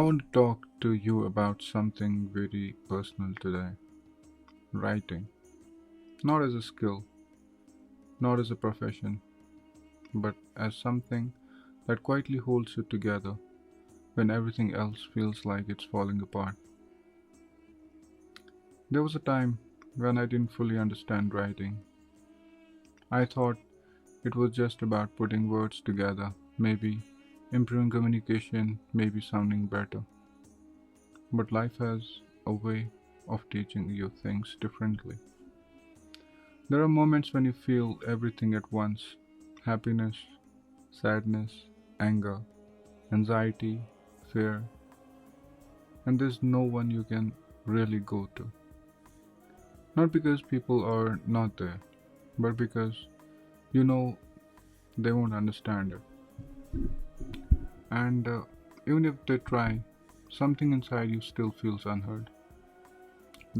want to talk to you about something very personal today: writing. Not as a skill, not as a profession, but as something that quietly holds you together when everything else feels like it's falling apart. There was a time when I didn't fully understand writing. I thought it was just about putting words together, maybe improving communication, maybe sounding better. But life has a way of teaching you things differently. There are moments when you feel everything at once: happiness, sadness, anger, anxiety, fear, and there's no one you can really go to. Not because people are not there, but because you know they won't understand it. And even if they try, something inside you still feels unheard.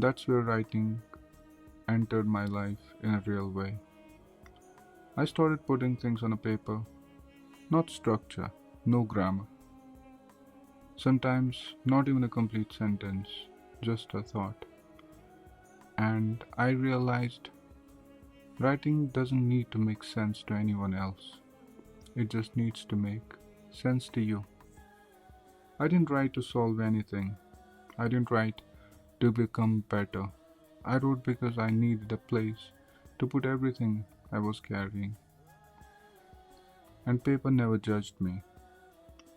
That's where writing entered my life in a real way. I started putting things on a paper, not structure, no grammar. Sometimes not even a complete sentence, just a thought. And I realized writing doesn't need to make sense to anyone else. It just needs to make sense to you. I didn't write to solve anything. I didn't write to become better. I wrote because I needed a place to put everything I was carrying. And paper never judged me.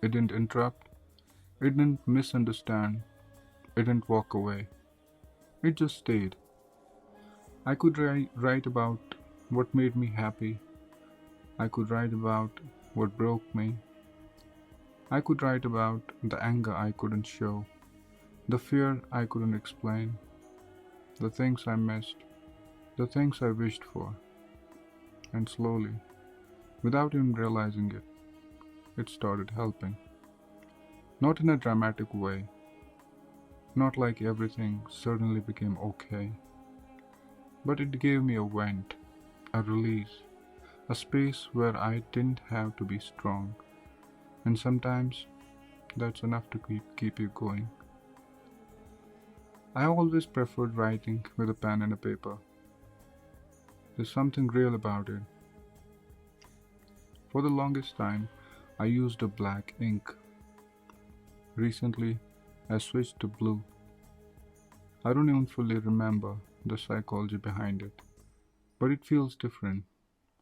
It didn't interrupt. It didn't misunderstand. It didn't walk away. It just stayed. I could write about what made me happy. I could write about what broke me. I could write about the anger I couldn't show, the fear I couldn't explain, the things I missed, the things I wished for. And slowly, without even realizing it, it started helping. Not in a dramatic way, not like everything suddenly became okay, but it gave me a vent, a release, a space where I didn't have to be strong. And sometimes that's enough to keep you going. I always preferred writing with a pen and a paper. There's something real about it. For the longest time, I used a black ink. Recently, I switched to blue. I don't even fully remember the psychology behind it, but it feels different,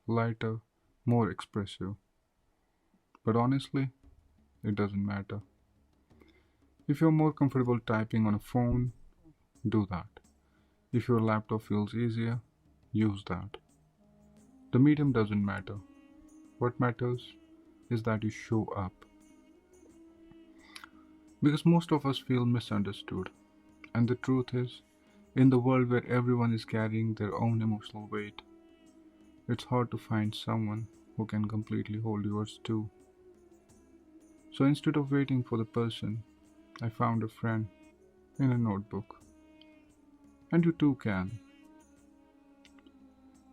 lighter, more expressive. But honestly, it doesn't matter. If you're more comfortable typing on a phone, do that. If your laptop feels easier, use that. The medium doesn't matter. What matters is that you show up. Because most of us feel misunderstood. And the truth is, in the world where everyone is carrying their own emotional weight, it's hard to find someone who can completely hold yours too. So instead of waiting for the person, I found a friend in a notebook. And you too can.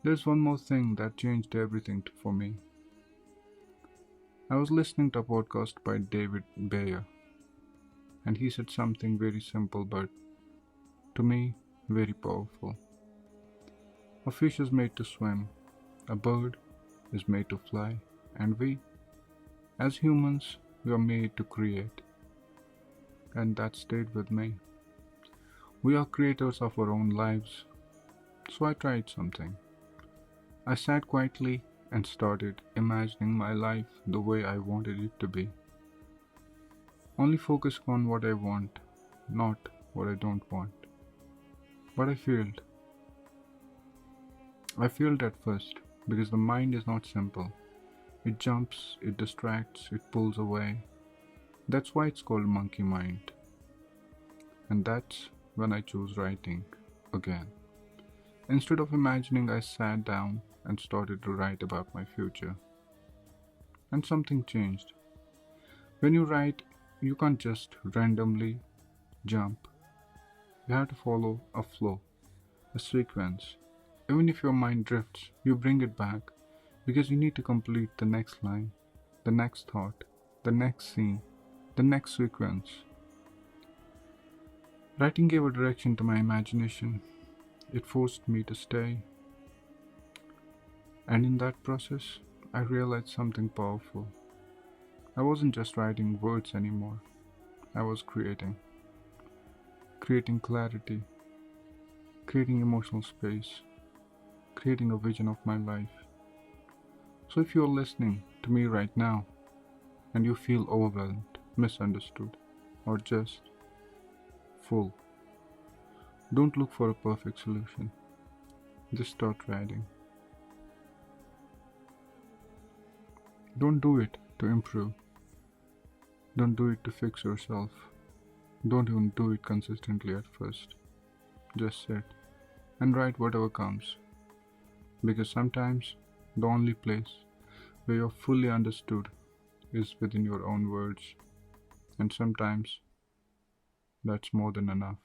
There's one more thing that changed everything for me. I was listening to a podcast by David Bayer, and he said something very simple but, to me, very powerful. A fish is made to swim, a bird is made to fly, and we, as humans, we are made to create. And that stayed with me. We are creators of our own lives. So I tried something. I sat quietly and started imagining my life the way I wanted it to be. Only focusing on what I want, not what I don't want. But I failed. I failed at first because the mind is not simple. It jumps, it distracts, it pulls away. That's why it's called monkey mind. And that's when I chose writing again. Instead of imagining, I sat down and started to write about my future. And something changed. When you write, you can't just randomly jump. You have to follow a flow, a sequence. Even if your mind drifts, you bring it back because you need to complete the next line, the next thought, the next scene, the next sequence. Writing gave a direction to my imagination. It forced me to stay, and in that process, I realized something powerful. I wasn't just writing words anymore, I was creating clarity, creating emotional space, creating a vision of my life. So if you're listening to me right now and you feel overwhelmed, misunderstood, or just full, don't look for a perfect solution. Just start writing. Don't do it to improve. Don't do it to fix yourself. Don't even do it consistently at first. Just sit and write whatever comes. Because sometimes the only place where you're fully understood is within your own words. And sometimes that's more than enough.